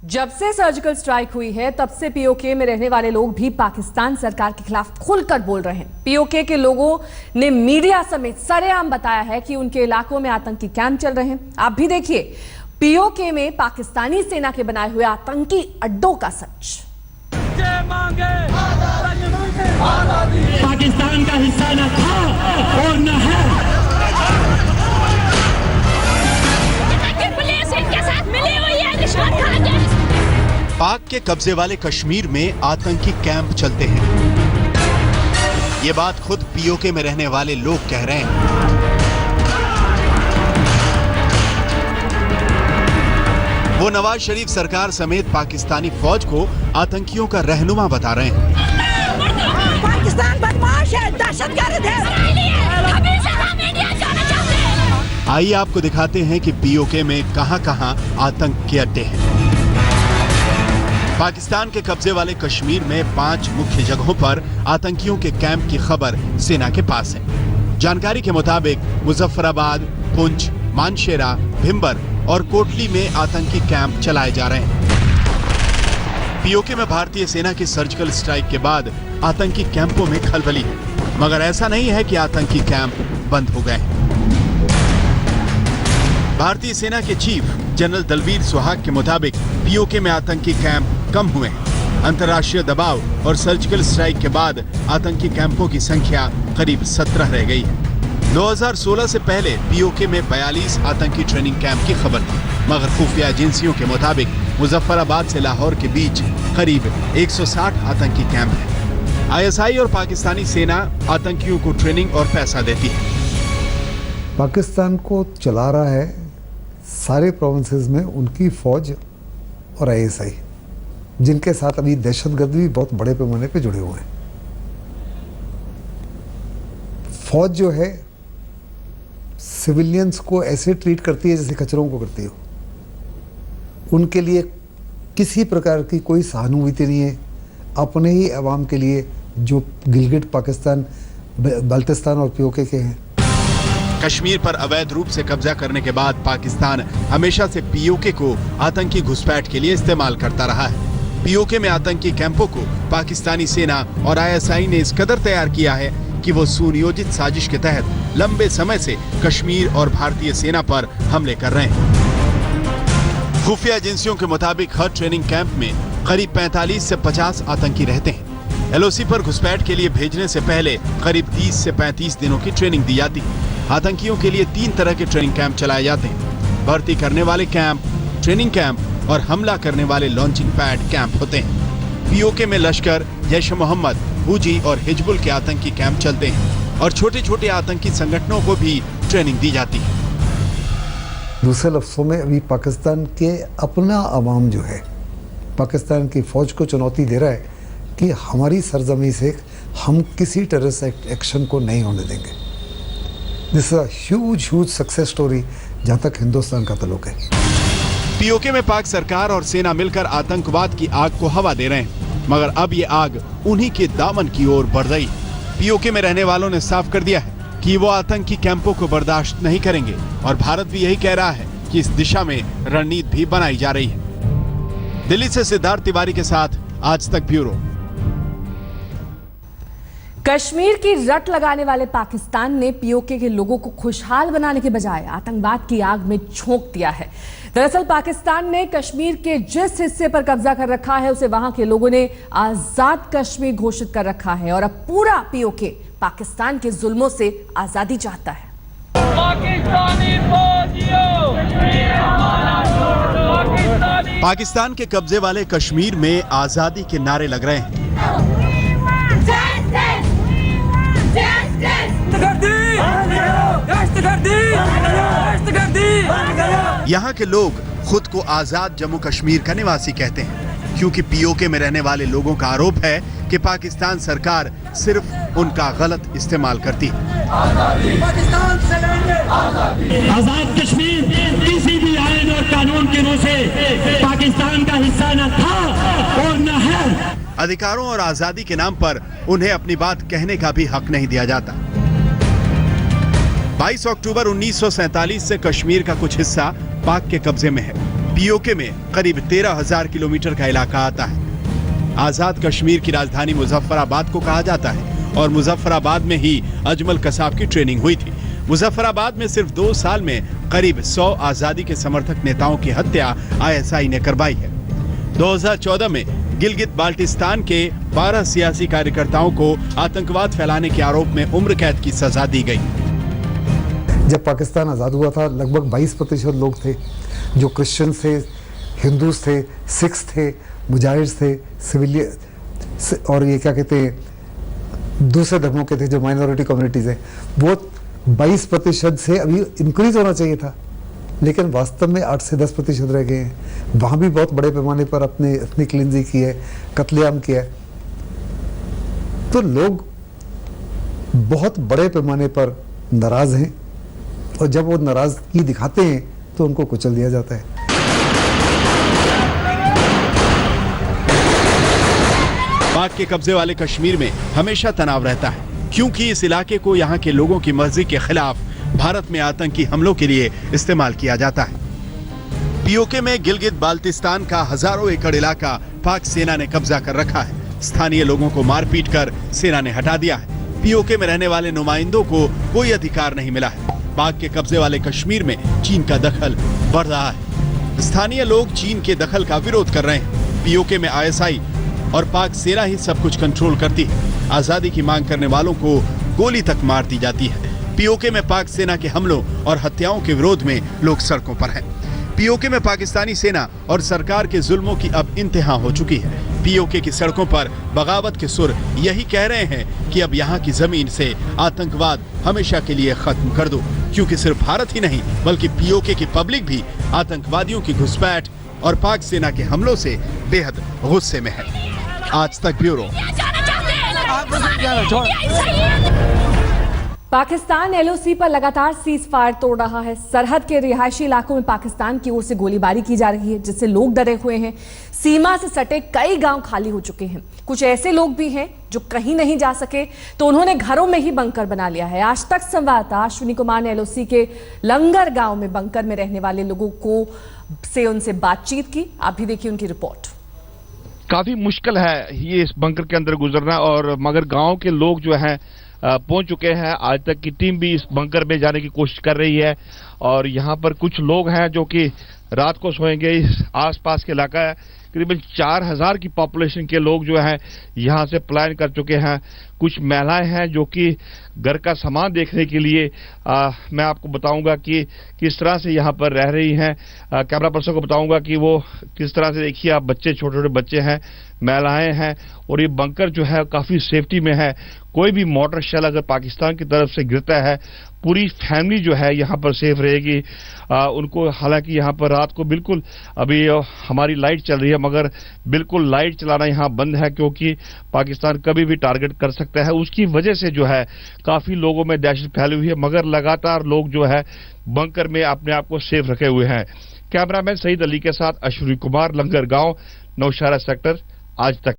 जब से surgical strike हुई है तब से पीओके में रहने वाले लोग भी पाकिस्तान सरकार के खिलाफ खुलकर बोल रहे हैं। पीओके के लोगों ने मीडिया समेत सरेआम बताया है कि उनके इलाकों में आतंकी कैंप चल रहे हैं। आप भी देखिए पीओके में पाकिस्तानी सेना के बनाए हुए आतंकी अड्डों का सच। पाकिस्तान का हिस्सा न था और न है। पुलिस इनके साथ मिली हुई है, रिश्वत खा के। पाक के कब्जे वाले कश्मीर में आतंकी कैंप चलते हैं। ये बात खुद पीओके में रहने वाले लोग कह रहे हैं। वो नवाज शरीफ सरकार समेत पाकिस्तानी फौज को आतंकियों का रहनुमा बता रहे हैं। पाकिस्तान बदमाश है, दहशतगर्द है। आइए आपको दिखाते हैं कि पीओके में कहां-कहां आतंक के अड्डे हैं। पाकिस्तान के कब्जे वाले कश्मीर में 5 मुख्य जगहों पर आतंकियों के कैंप की खबर सेना के पास है। जानकारी के मुताबिक मुजफ्फराबाद, पुंछ, मानशेरा, भिम्बर और कोटली में आतंकी कैंप चलाए जा रहे हैं। पीओके में भारतीय सेना की सर्जिकल स्ट्राइक के बाद आतंकी कैंपों में खलबली है, मगर ऐसा नहीं है कि आतंकी कैंप बंद हो गए हैं। भारतीय सेना के चीफ जनरल दलबीर सुहाग के मुताबिक पीओके में आतंकी कैंप कम हुए हैं। अंतर्राष्ट्रीय दबाव और सर्जिकल स्ट्राइक के बाद आतंकी कैंपों की संख्या करीब 17 रह गई है। 2016 से पहले पीओके में 42 आतंकी ट्रेनिंग कैंप की खबर थी, मगर खुफिया एजेंसियों के मुताबिक मुजफ्फराबाद से लाहौर के बीच करीब 160 आतंकी कैंप हैं। आईएसआई और पाकिस्तानी सेना आतंकियों को ट्रेनिंग और पैसा देती है। पाकिस्तान को चला रहा है सारे प्रोविंसेस में उनकी फौज और आईएसआई, जिनके साथ अभी दहशतगर्द भी बहुत बड़े पैमाने पे जुड़े हुए हैं। फौज जो है सिविलियंस को ऐसे ट्रीट करती है जैसे कचरों को करती हो। उनके लिए किसी प्रकार की कोई सहानुभूति नहीं है। अपने ही अवाम के लिए जो गिलगिट पाकिस्तान, बल्तिस्तान और पीओके के हैं। कश्मीर पर अवैध रूप से कब्जा करने के बाद पाकिस्तान हमेशा से पीओके को आतंकी घुसपैठ के लिए इस्तेमाल करता रहा है। पीओके में आतंकी कैंपों को पाकिस्तानी सेना और आईएसआई ने इस कदर तैयार किया है कि वो सुनियोजित साजिश के तहत लंबे समय से कश्मीर और भारतीय सेना पर हमले कर रहे हैं। खुफिया एजेंसियों के मुताबिक हर ट्रेनिंग कैंप में करीब 45 से 50 आतंकी रहते हैं। एलओसी पर घुसपैठ के लिए भेजने से पहले करीब 30 से 35 दिनों की ट्रेनिंग दी जाती है। आतंकियों के लिए 3 तरह के ट्रेनिंग कैंप चलाए जाते हैं। भर्ती करने वाले कैंप, ट्रेनिंग कैंप और हमला करने वाले लॉन्चिंग पैड कैंप होते हैं। पीओके में लश्कर, जैश मोहम्मद, हुजी और हिजबुल के आतंकी कैंप चलते हैं और छोटे छोटे आतंकी संगठनों को भी ट्रेनिंग दी जाती है। दूसरे लफ्ज़ों में अभी पाकिस्तान के अपना अवाम जो है पाकिस्तान की फौज को चुनौती दे रहा है कि हमारी सरजमी से हम किसी टेररिस्ट एक्शन को नहीं होने देंगे। This is a huge success story जहां तक हिंदुस्तान का ताल्लुक है। पीओके में पाक सरकार और सेना मिलकर आतंकवाद की आग को हवा दे रहे हैं, मगर अब ये आग उन्हीं के दामन की ओर बढ़ रही है। पीओके में रहने वालों ने साफ कर दिया है कि वो आतंकी कैंपों को बर्दाश्त नहीं करेंगे और भारत भी यही कह रहा है कि इस दिशा में रणनीति भी बनाई जा रही है। दिल्ली से सिद्धार्थ तिवारी के साथ आज तक ब्यूरो। कश्मीर की रट लगाने वाले पाकिस्तान ने पीओके के लोगों को खुशहाल बनाने के बजाय आतंकवाद की आग में झोंक दिया है। दरअसल पाकिस्तान ने कश्मीर के जिस हिस्से पर कब्जा कर रखा है उसे वहां के लोगों ने आजाद कश्मीर घोषित कर रखा है और अब पूरा पीओके पाकिस्तान के जुल्मों से आजादी चाहता है। पाकिस्तान के कब्जे वाले कश्मीर में आजादी के नारे लग रहे हैं। यहाँ के लोग खुद को आजाद जम्मू कश्मीर का निवासी कहते हैं, क्योंकि पीओके में रहने वाले लोगों का आरोप है कि पाकिस्तान सरकार सिर्फ उनका गलत इस्तेमाल करती है। आजाद कश्मीर किसी भी आयन और कानून के रूप से पाकिस्तान का हिस्सा न था और न है। अधिकारों और आजादी के नाम पर उन्हें अपनी बात कहने का भी हक नहीं दिया जाता। 22 अक्टूबर 1947 से कश्मीर का कुछ हिस्सा पाक के कब्जे में है। पीओके में करीब 13,000 किलोमीटर का इलाका आता है। आजाद कश्मीर की राजधानी मुजफ्फराबाद को कहा जाता है और मुजफ्फराबाद में ही अजमल कसाब की ट्रेनिंग हुई थी। मुजफ्फराबाद में सिर्फ 2 साल में करीब 100 आजादी के समर्थक नेताओं की हत्या आईएसआई ने करवाई है। 2014 में गिलगित बाल्टिस्तान के 12 सियासी कार्यकर्ताओं को आतंकवाद फैलाने के आरोप में उम्र कैद की सजा दी गई। जब पाकिस्तान आज़ाद हुआ था लगभग 22% लोग थे जो क्रिश्चियन थे, हिंदूज थे, सिख्स थे, मुजाहिर थे, सिविलियन और ये क्या कहते हैं दूसरे धर्मों के थे जो माइनॉरिटी कम्युनिटीज़ हैं, वो 22% से अभी इंक्रीज होना चाहिए था, लेकिन वास्तव में 8 से 10% रह गए हैं। वहाँ भी बहुत बड़े पैमाने पर अपने एथनिक क्लींजिंग की है, कत्लेआम किया है। तो लोग बहुत बड़े पैमाने पर नाराज हैं और जब वो नाराजगी दिखाते हैं तो उनको कुचल दिया जाता है। पाक के कब्जे वाले कश्मीर में हमेशा तनाव रहता है क्योंकि इस इलाके को यहाँ के लोगों की मर्जी के खिलाफ भारत में आतंकी हमलों के लिए इस्तेमाल किया जाता है। पीओके में गिलगित बाल्टिस्तान का हजारों एकड़ इलाका पाक सेना ने कब्जा कर रखा है। स्थानीय लोगों को मारपीट कर सेना ने हटा दिया है। पीओके में रहने वाले नुमाइंदों को कोई अधिकार नहीं मिला है। पाक के कब्जे वाले कश्मीर में चीन का दखल बढ़ रहा है। स्थानीय लोग चीन के दखल का विरोध कर रहे हैं। पीओके में आईएसआई और पाक सेना ही सब कुछ कंट्रोल करती है। आजादी की मांग करने वालों को गोली तक मार दी जाती है। पीओके में पाक सेना के हमलों और हत्याओं के विरोध में लोग सड़कों पर हैं। पीओके में पाकिस्तानी सेना और सरकार के जुल्मों की अब इंतहा हो चुकी है। पीओके की सड़कों पर बगावत के सुर यही कह रहे हैं कि अब यहाँ की जमीन से आतंकवाद हमेशा के लिए खत्म कर दो, क्योंकि सिर्फ भारत ही नहीं बल्कि पीओके की पब्लिक भी आतंकवादियों की घुसपैठ और पाक सेना के हमलों से बेहद गुस्से में है। आज तक ब्यूरो। पाकिस्तान एलओसी पर लगातार सीज फायर तोड़ रहा है। सरहद के रिहायशी इलाकों में पाकिस्तान की ओर से गोलीबारी की जा रही है, जिससे लोग डरे हुए हैं। सीमा से सटे कई गांव खाली हो चुके हैं। कुछ ऐसे लोग भी हैं जो कहीं नहीं जा सके तो उन्होंने घरों में ही बंकर बना लिया है। आज तक संवाददाता अश्विनी कुमार ने एलओसी के लंगर गांव में बंकर में रहने वाले लोगों को से उनसे बातचीत की। आप भी देखिए उनकी रिपोर्ट। काफी मुश्किल है ये इस बंकर के अंदर गुजरना, और मगर गांव के लोग जो हैं पहुंच चुके हैं। आज तक की टीम भी इस बंकर में जाने की कोशिश कर रही है और यहाँ पर कुछ लोग हैं जो कि रात को सोएंगे। इस आसपास के इलाका है, करीबन 4,000 की पॉपुलेशन के लोग जो हैं यहाँ से पलायन कर चुके हैं। कुछ महिलाएं हैं जो कि घर का सामान देखने के लिए मैं आपको बताऊंगा कि किस तरह से यहाँ पर रह रही हैं। कैमरा पर्सन को बताऊंगा कि वो किस तरह से, देखिए आप, बच्चे, छोटे छोटे बच्चे हैं, महिलाएं हैं, और ये बंकर जो है काफी सेफ्टी में है। कोई भी मोटर शेल अगर पाकिस्तान की तरफ से गिरता है, पूरी फैमिली जो है यहाँ पर सेफ रहेगी। उनको, हालांकि यहाँ पर रात को बिल्कुल अभी हमारी लाइट चल रही है, मगर बिल्कुल लाइट चलाना यहाँ बंद है क्योंकि पाकिस्तान कभी भी टारगेट कर सकता है। उसकी वजह से जो है काफी लोगों में दहशत फैली हुई है, मगर लगातार लोग जो है बंकर में अपने आप को सेफ रखे हुए हैं। कैमरामैन सईद अली के साथ अश्विनी कुमार, लंगर गांव, नौशहरा सेक्टर, आज तक।